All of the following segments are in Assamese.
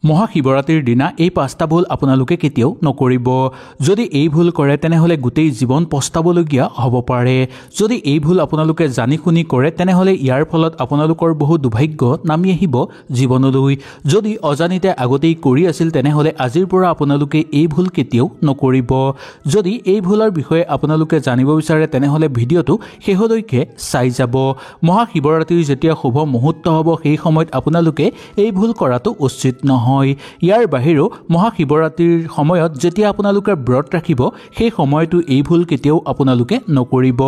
মহাশিৱৰাত্ৰিৰ দিনা এই পাঁচটা ভুল আপোনালোকে কেতিয়াও নকৰিব। যদি এই ভুল কৰে তেনেহলে গোটেই জীৱন পস্তাবলগীয়া হ'ব পাৰে। যদি এই ভুল আপোনালোকে জানি শুনি কৰে তেনেহলে ইয়াৰ ফলত আপোনালোকৰ বহু দুৰ্ভাগ্য নামি আহিব জীৱনলৈ। যদি অজানিতে আগতেই কৰি আছিল তেনেহলে আজিৰ পৰা আপোনালোকে এই ভুল কেতিয়াও নকৰিব। যদি এই ভুলৰ বিষয়ে আপোনালোকে জানিব বিচাৰে তেনেহলে ভিডিঅ'টো শেষলৈকে চাই যাব। মহাশিৱৰাত্ৰিৰ যেতিয়া শুভ মুহূৰ্ত হ'ব সেই সময়ত আপোনালোকে এই ভুল কৰাটো উচিত নহয়। ইয়াৰ বাহিৰেও মহাশিৱৰাত্ৰিৰ সময়ত যেতিয়া আপোনালোকে ব্ৰত ৰাখিব সেই সময়তো এই ভুল কেতিয়াও আপোনালোকে নকৰিব।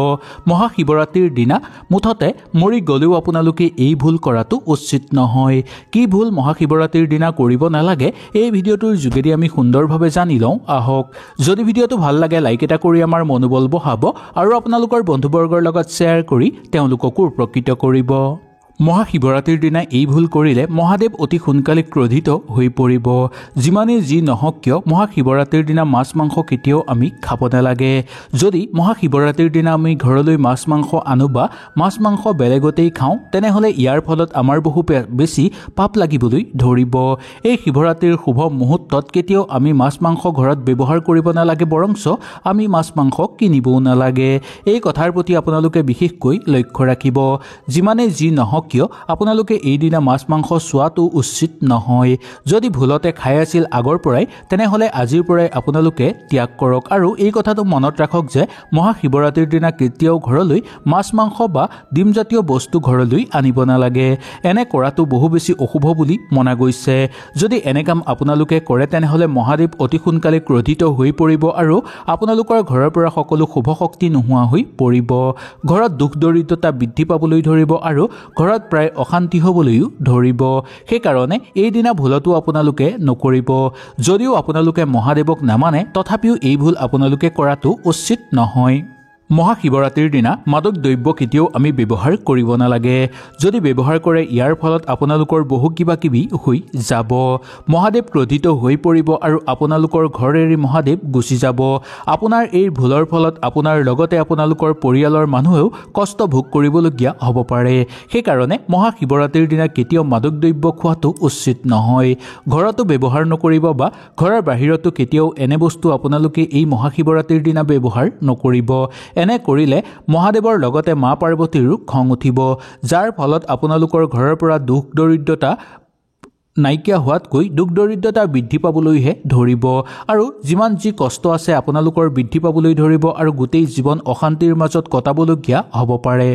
মহাশিৱৰাত্ৰিৰ দিনা মুঠতে মৰি গলেও আপোনালোকে এই ভুল কৰাটো উচিত নহয়। কি ভুল মহাশিৱৰাত্ৰিৰ দিনা কৰিব নালাগে এই ভিডিঅ'টোৰ যোগেদি আমি সুন্দৰভাৱে জানি লওঁ আহক। যদি ভিডিঅ'টো ভাল লাগে লাইক এটা কৰি আমাৰ মনোবল বঢ়াব আৰু আপোনালোকৰ বন্ধুবৰ্গৰ লগত শ্বেয়াৰ কৰি তেওঁলোককো উপকৃত কৰিব। মহাশিৱৰাত্ৰিৰ দিনা এই ভুল কৰিলে মহাদেৱ অতি সোনকালে ক্ৰোধিত হৈ পৰিব। যিমানেই যি নহওক কিয় মহাশিৱৰাত্ৰিৰ দিনা মাছ মাংস কেতিয়াও আমি খাব নালাগে। যদি মহাশিৱৰাত্ৰিৰ দিনা আমি ঘৰলৈ মাছ মাংস আনো বা মাছ মাংস বেলেগতেই খাওঁ তেনেহলে ইয়াৰ ফলত আমাৰ বহু বেছি পাপ লাগিবলৈ ধৰিব। এই শিৱৰাত্ৰিৰ শুভ মুহূৰ্তত কেতিয়াও আমি মাছ মাংস ঘৰত ব্যৱহাৰ কৰিব নালাগে, বৰঞ্চ আমি মাছ মাংস কিনিবও নালাগে। এই কথাৰ প্ৰতি আপোনালোকে বিশেষকৈ লক্ষ্য ৰাখিব। যিমানেই যি নহওক কিয় আপোনালোকে এইদিনা মাছ মাংস চোৱাটো উচিত নহয়। যদি ভুলতে খাই আছিল আগৰ পৰাই তেনেহলে আজিৰ পৰাই আপোনালোকে ত্যাগ কৰক আৰু এই কথাটো মনত ৰাখক যে মহাশিৱৰাত্ৰিৰ দিনা কেতিয়াও ঘৰলৈ মাছ মাংস বা ডিমজাতীয় বস্তু ঘৰলৈ আনিব নালাগে। এনে কৰাটো বহু বেছি অশুভ বুলি মনা গৈছে। যদি এনে কাম আপোনালোকে কৰে তেনেহলে মহাদেৱ অতি সোনকালে ক্ৰোধিত হৈ পৰিব আৰু আপোনালোকৰ ঘৰৰ পৰা সকলো শুভ শক্তি নোহোৱা হৈ পৰিব। ঘৰত দুখ দৰিদ্ৰতা বৃদ্ধি পাবলৈ ধৰিব আৰু ঘৰত প্ৰায় অশান্তি হ'বলৈও ধৰিব। সেইকাৰণে এইদিনা ভুলতো আপোনালোকে নকৰিব। যদিও আপোনালোকে মহাদেৱক নামানে তথাপিও এই ভুল আপোনালোকে কৰাটো উচিত নহয়। মহাশিৱৰাত্ৰিৰ দিনা মাদক দ্ৰব্য কেতিয়াও আমি ব্যৱহাৰ কৰিব নালাগে। যদি ব্যৱহাৰ কৰে ইয়াৰ ফলত আপোনালোকৰ বহু কিবা কিবি হৈ যাব। মহাদেৱ ক্ৰোধিত হৈ পৰিব আৰু আপোনালোকৰ ঘৰ এৰি মহাদেৱ গুচি যাব। আপোনাৰ এই ভুলৰ ফলত আপোনাৰ লগতে আপোনালোকৰ পৰিয়ালৰ মানুহেও কষ্ট ভোগ কৰিবলগীয়া হ'ব পাৰে। সেইকাৰণে মহাশিৱৰাত্ৰিৰ দিনা কেতিয়াও মাদক দ্ৰব্য খোৱাটো উচিত নহয়। ঘৰতো ব্যৱহাৰ নকৰিব বা ঘৰৰ বাহিৰতো কেতিয়াও এনে বস্তু আপোনালোকে এই মহাশিৱৰাত্ৰিৰ দিনা ব্যৱহাৰ নকৰিব। এনে কৰিলে মহাদেৱৰ লগতে মা পাৰ্বতীৰো খং উঠিব, যাৰ ফলত আপোনালোকৰ ঘৰৰ পৰা দুখ দৰিদ্ৰতা নাইকিয়া হোৱাতকৈ দুখ দৰিদ্ৰতা বৃদ্ধি পাবলৈহে ধৰিব আৰু যিমান যি কষ্ট আছে আপোনালোকৰ বৃদ্ধি পাবলৈ ধৰিব আৰু গোটেই জীৱন অশান্তিৰ মাজত কটাবলগীয়া হ'ব পাৰে।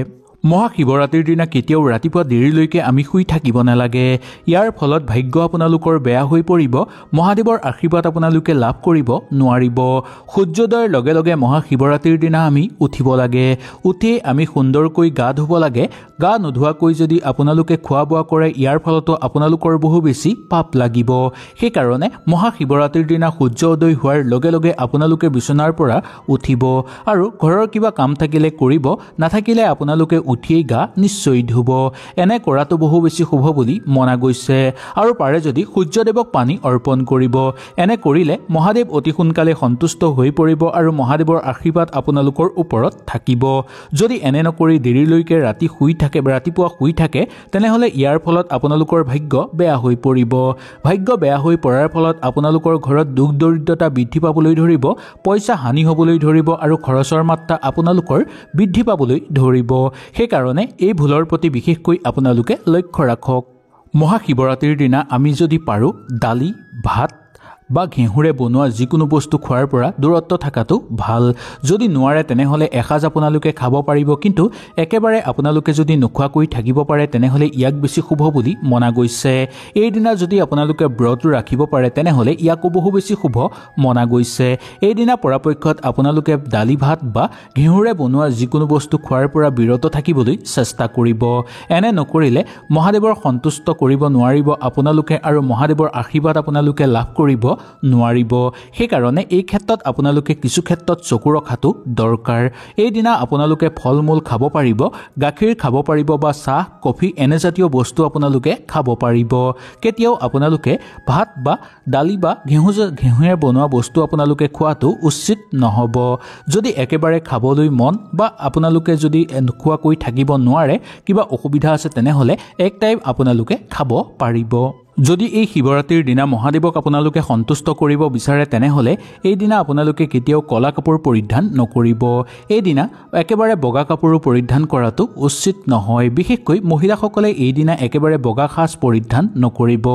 মহাশিৱৰাত্ৰিৰ দিনা কেতিয়াও ৰাতিপুৱা দেৰিলৈকে আমি শুই থাকিব নালাগে। ইয়াৰ ফলত ভাগ্য আপোনালোকৰ বেয়া হৈ পৰিব। মহাদেৱৰ আশীৰ্বাদ আপোনালোকে লাভ কৰিব নোৱাৰিব। সূৰ্যোদয়ৰ লগে লগে মহাশিৱৰাত্ৰিৰ দিনা আমি উঠিব লাগে। উঠি আমি সুন্দৰকৈ গা ধুব লাগে। গা নোধোৱাকৈ যদি আপোনালোকে খোৱা বোৱা কৰে ইয়াৰ ফলতো আপোনালোকৰ বহু বেছি পাপ লাগিব। সেইকাৰণে মহাশিৱৰাত্ৰিৰ দিনা সূৰ্য উদয় হোৱাৰ লগে লগে আপোনালোকে বিচনাৰ পৰা উঠিব আৰু ঘৰৰ কিবা কাম থাকিলে কৰিব, নাথাকিলে আপোনালোকে উঠিয়েই গা নিশ্চয় ধুব। এনে কৰাটো বহু বেছি শুভ বুলি মনা গৈছে আৰু পাৰে যদি সূৰ্যদেৱক পানী অৰ্পণ কৰিব। এনে কৰিলে মহাদেৱ অতি সোনকালে সন্তুষ্ট হৈ পৰিব আৰু মহাদেৱৰ আশীৰ্বাদ আপোনালোকৰ ওপৰত থাকিব। যদি এনে নকৰি দেৰিলৈকে ৰাতিপুৱা শুই থাকে তেনেহলে ইয়াৰ ফলত আপোনালোকৰ ভাগ্য বেয়া হৈ পৰিব। ভাগ্য বেয়া হৈ পৰাৰ ফলত আপোনালোকৰ ঘৰত দুখ দৰিদ্ৰতা বৃদ্ধি পাবলৈ ধৰিব, পইচা হানি হ'বলৈ ধৰিব আৰু খৰচৰ মাত্ৰা আপোনালোকৰ বৃদ্ধি পাবলৈ ধৰিব। সেইকাৰণে এই ভুলৰ প্ৰতি বিশেষকৈ আপোনালোকে লক্ষ্য ৰাখক। মহাশিৱৰাত্ৰিৰ দিনা আমি যদি পাৰোঁ দালি ভাত বা ঘেঁহুৰে বনোৱা যিকোনো বস্তু খোৱাৰ পৰা দূৰত্ব থকাটো ভাল। যদি নোৱাৰে তেনেহলে এসাঁজ আপোনালোকে খাব পাৰিব, কিন্তু একেবাৰে আপোনালোকে যদি নোখোৱাকৈ থাকিব পাৰে তেনেহলে ইয়াক বেছি শুভ বুলি মনা গৈছে। এইদিনা যদি আপোনালোকে ব্ৰত ৰাখিব পাৰে তেনেহলে ইয়াকো বহু বেছি শুভ মনা গৈছে। এইদিনা পৰাপক্ষত আপোনালোকে দালি ভাত বা ঘেঁহুৰে বনোৱা যিকোনো বস্তু খোৱাৰ পৰা বিৰত থাকিবলৈ চেষ্টা কৰিব। এনে নকৰিলে মহাদেৱৰ সন্তুষ্ট কৰিব নোৱাৰিব আপোনালোকে আৰু মহাদেৱৰ আশীৰ্বাদ আপোনালোকে লাভ কৰিব নোৱাৰিব। সেইকাৰণে এই ক্ষেত্ৰত আপোনালোকে কিছু ক্ষেত্ৰত চকু ৰখাটো দৰকাৰ। এইদিনা আপোনালোকে ফল মূল খাব পাৰিব, গাখীৰ খাব পাৰিব বা চাহ কফি এনেজাতীয় বস্তু আপোনালোকে খাব পাৰিব। কেতিয়াও আপোনালোকে ভাত বা দালি বা ঘেঁহুৰে বনোৱা বস্তু আপোনালোকে খোৱাটো উচিত নহ'ব। যদি একেবাৰে খাবলৈ মন বা আপোনালোকে যদি নোখোৱাকৈ থাকিব নোৱাৰে, কিবা অসুবিধা আছে তেনেহলে এক টাইম আপোনালোকে খাব পাৰিব। যদি এই শিৱৰাত্ৰিৰ দিনা মহাদেৱক আপোনালোকে সন্তুষ্ট কৰিব বিচাৰে তেনেহ'লে এই দিনা আপোনালোকে কেতিয়াও ক'লা কাপোৰ পৰিধান নকৰিব। এই দিনা একেবাৰে বগা কাপোৰো পৰিধান কৰাটো উচিত নহয়। বিশেষকৈ মহিলাসকলে এই দিনা একেবাৰে বগা সাজ পৰিধান নকৰিব।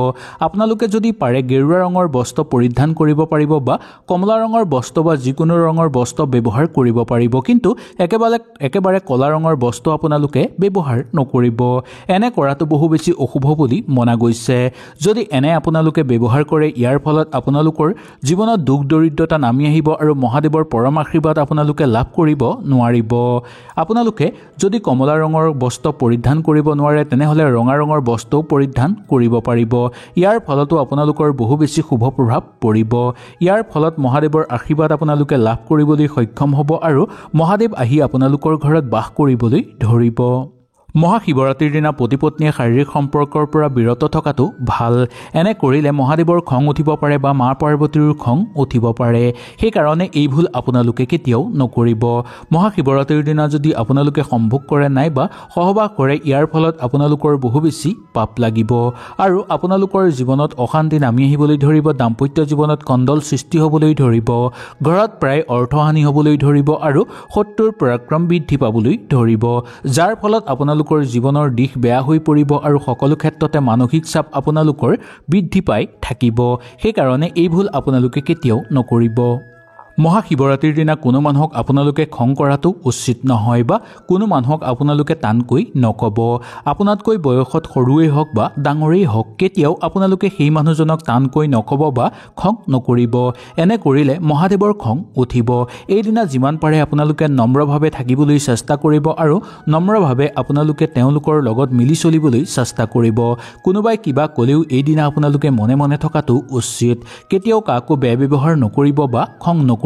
আপোনালোকে যদি পাৰে গেৰুৱা ৰঙৰ বস্ত্ৰ পৰিধান কৰিব পাৰিব বা কমলা ৰঙৰ বস্ত্ৰ বা যিকোনো ৰঙৰ বস্ত্ৰ ব্যৱহাৰ কৰিব পাৰিব, কিন্তু একেবাৰে ক'লা ৰঙৰ বস্ত্ৰ আপোনালোকে ব্যৱহাৰ নকৰিব। এনে কৰাটো বহু বেছি অশুভ বুলি মনা গৈছে। যদি এনে আপোনালোকে ব্যৱহাৰ কৰে ইয়াৰ ফলত আপোনালোকৰ জীৱনত দুখ দৰিদ্ৰতা নামি আহিব আৰু মহাদেৱৰ পৰম আশীৰ্বাদ আপোনালোকে লাভ কৰিব নোৱাৰিব। আপোনালোকে যদি কমলা ৰঙৰ বস্ত্ৰ পৰিধান কৰিব নোৱাৰে তেনেহ'লে ৰঙা ৰঙৰ বস্ত্ৰও পৰিধান কৰিব পাৰিব। ইয়াৰ ফলতো আপোনালোকৰ বহু বেছি শুভ প্ৰভাৱ পৰিব। ইয়াৰ ফলত মহাদেৱৰ আশীৰ্বাদ আপোনালোকে লাভ কৰিবলৈ সক্ষম হ'ব আৰু মহাদেৱ আহি আপোনালোকৰ ঘৰত বাস কৰিবলৈ ধৰিব। মহাশিৱৰাত্ৰিৰ দিনা পতি পত্নীয়ে শাৰীৰিক সম্পৰ্কৰ পৰা বিৰত থকাটো ভাল। এনে কৰিলে মহাদেৱৰ খং উঠিব পাৰে বা মা পাৰ্বতীৰ খং উঠিব পাৰে। সেইকাৰণে এই ভুল আপোনালোকে কেতিয়াও নকৰিব। মহাশিৱৰাত্ৰিৰ দিনা যদি আপোনালোকে সম্ভোগ কৰে নাইবা সহবাস কৰে ইয়াৰ ফলত আপোনালোকৰ বহু বেছি পাপ লাগিব আৰু আপোনালোকৰ জীৱনত অশান্তি নামি আহিবলৈ ধৰিব, দাম্পত্য জীৱনত কণ্ডল সৃষ্টি হ'বলৈ ধৰিব, ঘৰত প্ৰায় অৰ্থহানি হ'বলৈ ধৰিব আৰু শত্ৰুৰ পৰাক্ৰম বৃদ্ধি পাবলৈ ধৰিব, যাৰ ফলত আপোনালোকৰ জীৱনৰ দিশ বেয়া হৈ পৰিব আৰু সকলো ক্ষেত্ৰতে মানসিক চাপ আপোনালোকৰ বৃদ্ধি পাই থাকিব। সেইকাৰণে এই ভুল আপোনালোকে কেতিয়াও নকৰিব। মহাশিৱৰাত্ৰিৰ দিনা কোনো মানুহক আপোনালোকে খং কৰাটো উচিত নহয় বা কোনো মানুহক আপোনালোকে টানকৈ নক'ব। আপোনাতকৈ বয়সত সৰুৱেই হওক বা ডাঙৰেই হওক, কেতিয়াও আপোনালোকে সেই মানুহজনক টানকৈ নক'ব বা খং নকৰিব। এনে কৰিলে মহাদেৱৰ খং উঠিব। এইদিনা যিমান পাৰে আপোনালোকে নম্ৰভাৱে থাকিবলৈ চেষ্টা কৰিব আৰু নম্ৰভাৱে আপোনালোকে তেওঁলোকৰ লগত মিলি চলিবলৈ চেষ্টা কৰিব। কোনোবাই কিবা ক'লেও এইদিনা আপোনালোকে মনে মনে থকাটো উচিত। কেতিয়াও কাকো বেয়া ব্যৱহাৰ নকৰিব বা খং নকৰিব।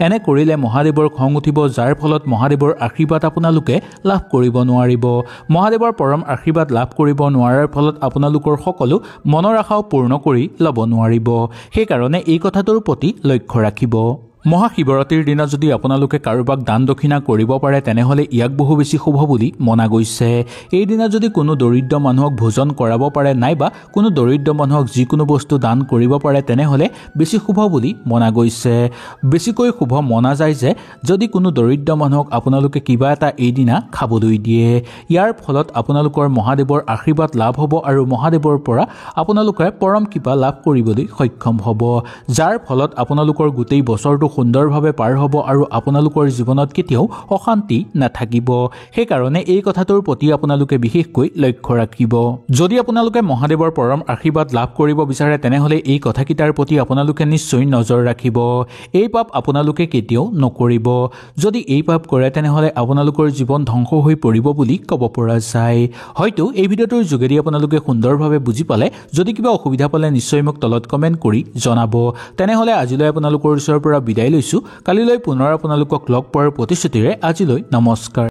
এনে কৰিলে মহাদেৱৰ খং উঠিব, যাৰ ফলত মহাদেৱৰ আশীৰ্বাদ আপোনালোকে লাভ কৰিব নোৱাৰিব। মহাদেৱৰ পৰম আশীৰ্বাদ লাভ কৰিব নোৱাৰাৰ ফলত আপোনালোকৰ সকলো মনৰ আশাও পূৰ্ণ কৰি ল'ব নোৱাৰিব। সেইকাৰণে এই কথাটোৰ প্ৰতি লক্ষ্য ৰাখিব। মহাশিৱৰাত্ৰিৰ দিনা যদি আপোনালোকে কাৰোবাক দান দক্ষিণা কৰিব পাৰে তেনেহ'লে ইয়াক বহু বেছি শুভ বুলি মনা গৈছে। এইদিনা যদি কোনো দৰিদ্ৰ মানুহক ভোজন কৰাব পাৰে নাইবা কোনো দৰিদ্ৰ মানুহক যিকোনো বস্তু দান কৰিব পাৰে তেনেহ'লে বেছি শুভ বুলি মনা গৈছে। বেছিকৈ শুভ মনা যায় যে যদি কোনো দৰিদ্ৰ মানুহক আপোনালোকে কিবা এটা এইদিনা খাবলৈ দিয়ে, ইয়াৰ ফলত আপোনালোকৰ মহাদেৱৰ আশীৰ্বাদ লাভ হ'ব আৰু মহাদেৱৰ পৰা আপোনালোকে পৰম কৃপা লাভ কৰিবলৈ সক্ষম হ'ব, যাৰ ফলত আপোনালোকৰ গোটেই বছৰটো সুন্দৰভাৱে পাৰ হ'ব আৰু আপোনালোকৰ জীৱনত কেতিয়াও অশান্তি নাথাকিব। সেইকাৰণে এই কথাটোৰ প্ৰতি আপোনালোকে বিশেষকৈ লক্ষ্য ৰাখিব। যদি আপোনালোকে মহাদেৱৰ পৰম আশীৰ্বাদ লাভ কৰিব বিচাৰে তেনেহ'লে এই কথাকেইটাৰ প্ৰতি আপোনালোকে নিশ্চয় নজৰ ৰাখিব। এই পাপ আপোনালোকে কেতিয়াও নকৰিব। যদি এই পাপ কৰে তেনেহ'লে আপোনালোকৰ জীৱন ধ্বংস হৈ পৰিব বুলি ক'ব পৰা যায়। হয়তো এই ভিডিঅ'টোৰ যোগেদি আপোনালোকে সুন্দৰভাৱে বুজি পালে। যদি কিবা অসুবিধা পালে নিশ্চয় মোক তলত কমেণ্ট কৰি জনাব। তেনেহ'লে আজিলৈ আপোনালোকৰ ওচৰৰ পৰা বিদায় লৈছোঁ। কালিলৈ পুনৰ আপোনালোকক লগ পোৱাৰ প্ৰতিশ্ৰুতিৰে আজিলৈ নমস্কাৰ।